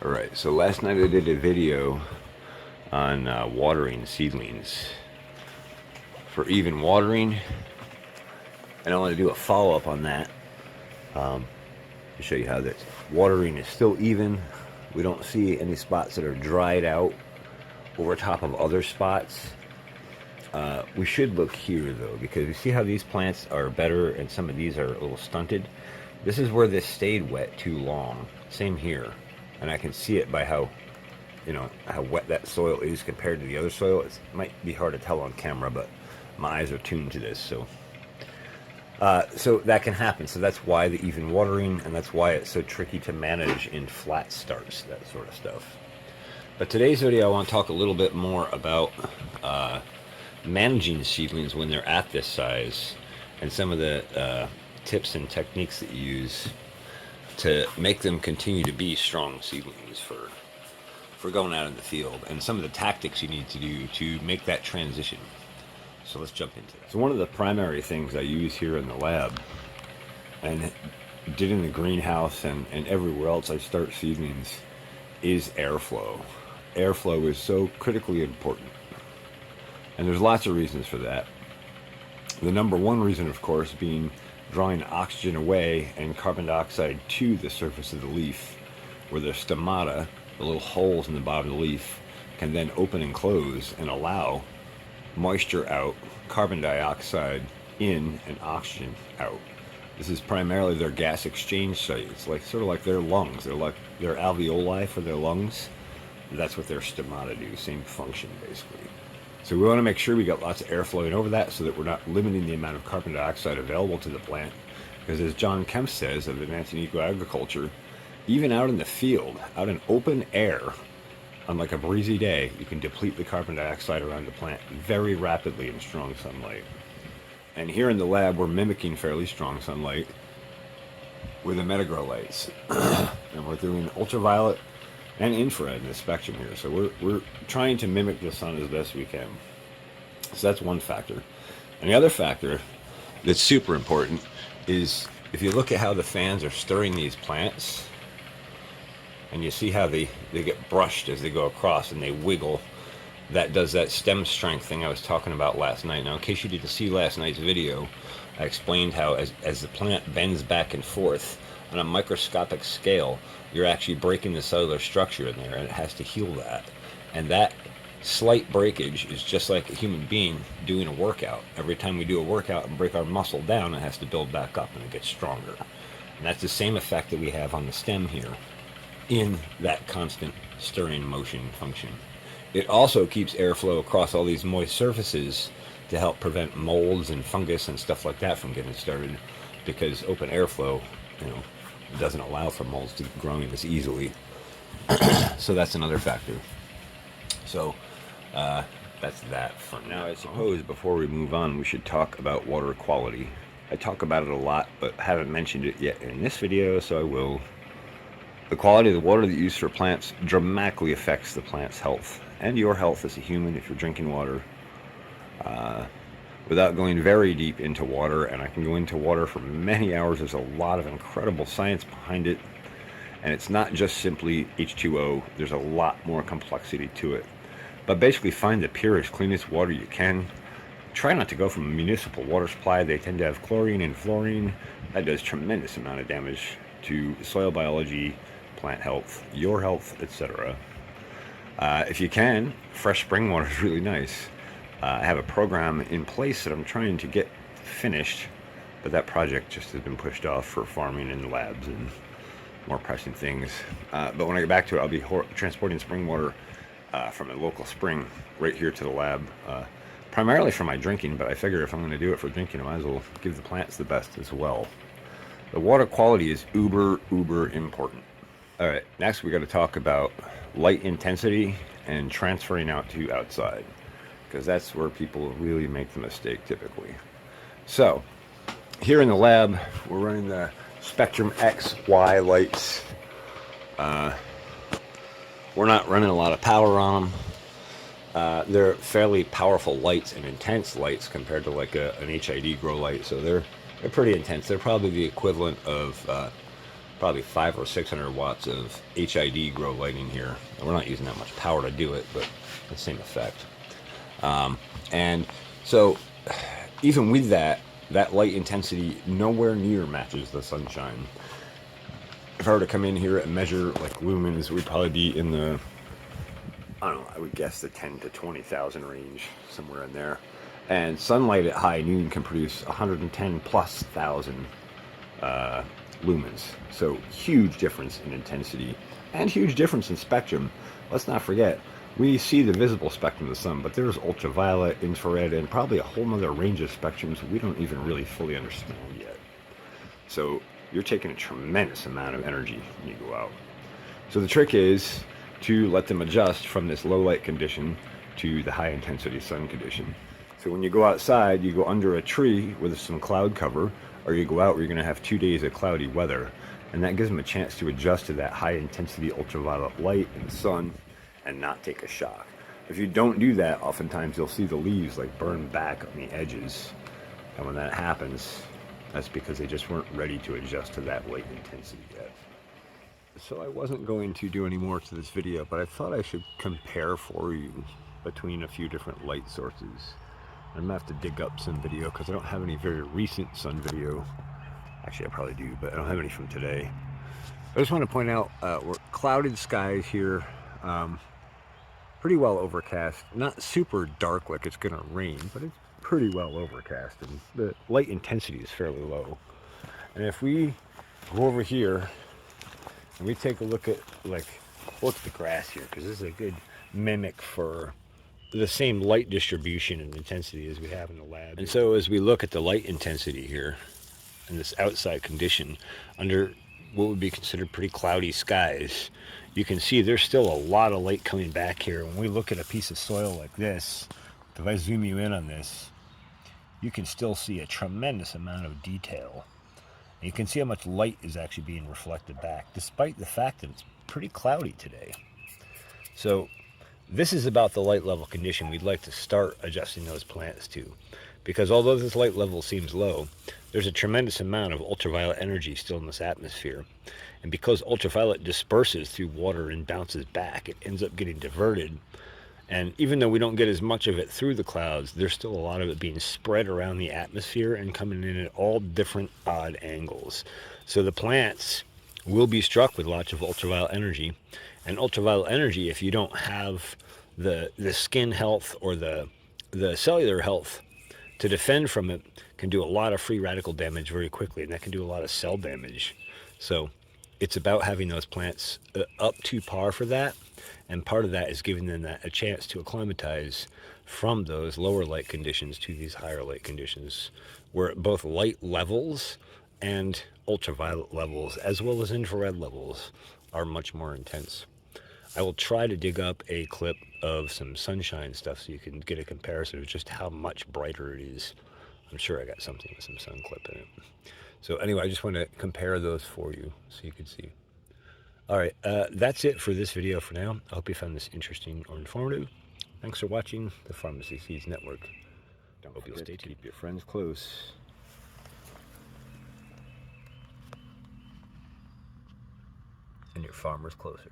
Alright, so last night I did a video on watering seedlings for even watering, and I want to do a follow-up on that to show you how that watering is still even. We don't see any spots that are dried out over top of other spots. We should look here though, because you see how these plants are better and some of these are a little stunted. This is where this stayed wet too long. Same here. And I can see it by how, how wet that soil is compared to the other soil. It might be hard to tell on camera, but my eyes are tuned to this. So that can happen. So that's why the even watering, and that's why it's so tricky to manage in flat starts, that sort of stuff. But today's video, I want to talk a little bit more about managing seedlings when they're at this size, and some of the tips and techniques that you use to make them continue to be strong seedlings for going out in the field, and some of the tactics you need to do to make that transition. So let's jump into that. So one of the primary things I use here in the lab, and did in the greenhouse and everywhere else I start seedlings, is airflow. Airflow is so critically important. And there's lots of reasons for that. The number one reason, of course, being drawing oxygen away and carbon dioxide to the surface of the leaf, where the stomata, the little holes in the bottom of the leaf, can then open and close and allow moisture out, carbon dioxide in, and oxygen out. This is primarily their gas exchange site. It's sort of like their lungs. They're like their alveoli for their lungs. That's what their stomata do. Same function, basically. So we want to make sure we got lots of air flowing over that so that we're not limiting the amount of carbon dioxide available to the plant. Because as John Kemp says of advancing eco-agriculture, even out in the field, out in open air, on like a breezy day, you can deplete the carbon dioxide around the plant very rapidly in strong sunlight. And here in the lab, we're mimicking fairly strong sunlight with the Metagrow lights. And we're doing ultraviolet and infrared in the spectrum here. So we're trying to mimic the sun as best we can. So that's one factor. And the other factor that's super important is if you look at how the fans are stirring these plants, and you see how they get brushed as they go across and they wiggle, that does that stem strength thing I was talking about last night. Now, in case you didn't see last night's video, I explained how as the plant bends back and forth on a microscopic scale, you're actually breaking the cellular structure in there, and it has to heal that. And that slight breakage is just like a human being doing a workout. Every time we do a workout and break our muscle down, it has to build back up and it gets stronger. And that's the same effect that we have on the stem here in that constant stirring motion function. It also keeps airflow across all these moist surfaces to help prevent molds and fungus and stuff like that from getting started, because open airflow, doesn't allow for molds to be growing as easily. So that's another factor. So that's that for now. I suppose before we move on, we should talk about water quality. I talk about it a lot, but haven't mentioned it yet in this video, so I will. The quality of the water that you use for plants dramatically affects the plant's health and your health as a human if you're drinking water. Without going very deep into water, and I can go into water for many hours, there's a lot of incredible science behind it, and it's not just simply H2O. There's a lot more complexity to it. But basically, find the purest, cleanest water you can. Try not to go from a municipal water supply. They tend to have chlorine and fluorine. That does tremendous amount of damage to soil biology, plant health, your health, etc. If you can, fresh spring water is really nice. I have a program in place that I'm trying to get finished, but that project just has been pushed off for farming in the labs and more pressing things. But when I get back to it, I'll be transporting spring water from a local spring right here to the lab, primarily for my drinking, but I figure if I'm going to do it for drinking, I might as well give the plants the best as well. The water quality is uber important. All right, next we got to talk about light intensity and transferring out to outside, because that's where people really make the mistake typically. So here in the lab, we're running the Spectrum XY lights. We're not running a lot of power on them. They're fairly powerful lights and intense lights compared to like an HID grow light, so they're pretty intense. They're probably the equivalent of probably 500 or 600 watts of HID grow lighting here. And we're not using that much power to do it, but the same effect. And so even with that, that light intensity nowhere near matches the sunshine. If I were to come in here and measure like lumens, we'd probably be in the, I don't know, I would guess the 10 to 20,000 range, somewhere in there. And sunlight at high noon can produce 110 plus thousand lumens. So huge difference in intensity and huge difference in spectrum. Let's not forget, we see the visible spectrum of the sun, but there's ultraviolet, infrared, and probably a whole other range of spectrums we don't even really fully understand yet. So you're taking a tremendous amount of energy when you go out. So the trick is to let them adjust from this low light condition to the high intensity sun condition. So when you go outside, you go under a tree with some cloud cover, or you go out where you're going to have 2 days of cloudy weather, and that gives them a chance to adjust to that high intensity ultraviolet light in the sun and not take a shock. If you don't do that, oftentimes you'll see the leaves like burn back on the edges, and when that happens, that's because they just weren't ready to adjust to that light intensity yet. So I wasn't going to do any more to this video, but I thought I should compare for you between a few different light sources. I'm gonna have to dig up some video because I don't have any very recent sun video. Actually, I probably do, but I don't have any from today. I just want to point out we're clouded skies here, pretty well overcast. Not super dark like it's gonna rain, but it's pretty well overcast, and the light intensity is fairly low. And if we go over here and we take a look at, like, look at the grass here, because this is a good mimic for the same light distribution and intensity as we have in the lab. And so as we look at the light intensity here in this outside condition under what would be considered pretty cloudy skies, you can see there's still a lot of light coming back here. When we look at a piece of soil like this, if I zoom you in on this, you can still see a tremendous amount of detail. And you can see how much light is actually being reflected back, despite the fact that it's pretty cloudy today. So this is about the light level condition we'd like to start adjusting those plants to. Because although this light level seems low, there's a tremendous amount of ultraviolet energy still in this atmosphere. And because ultraviolet disperses through water and bounces back, it ends up getting diverted. And even though we don't get as much of it through the clouds, there's still a lot of it being spread around the atmosphere and coming in at all different odd angles. So the plants will be struck with lots of ultraviolet energy. And ultraviolet energy, if you don't have the skin health or the cellular health to defend from it, can do a lot of free radical damage very quickly, and that can do a lot of cell damage. So it's about having those plants up to par for that, and part of that is giving them a chance to acclimatize from those lower light conditions to these higher light conditions, where both light levels and ultraviolet levels, as well as infrared levels, are much more intense. I will try to dig up a clip of some sunshine stuff so you can get a comparison of just how much brighter it is. I'm sure I got something with some sun clip in it. So anyway, I just want to compare those for you so you can see. All right, that's it for this video for now. I hope you found this interesting or informative. Thanks for watching the Pharmacy Seeds Network. Don't hope you'll stay tuned. Keep your friends close and your farmers closer.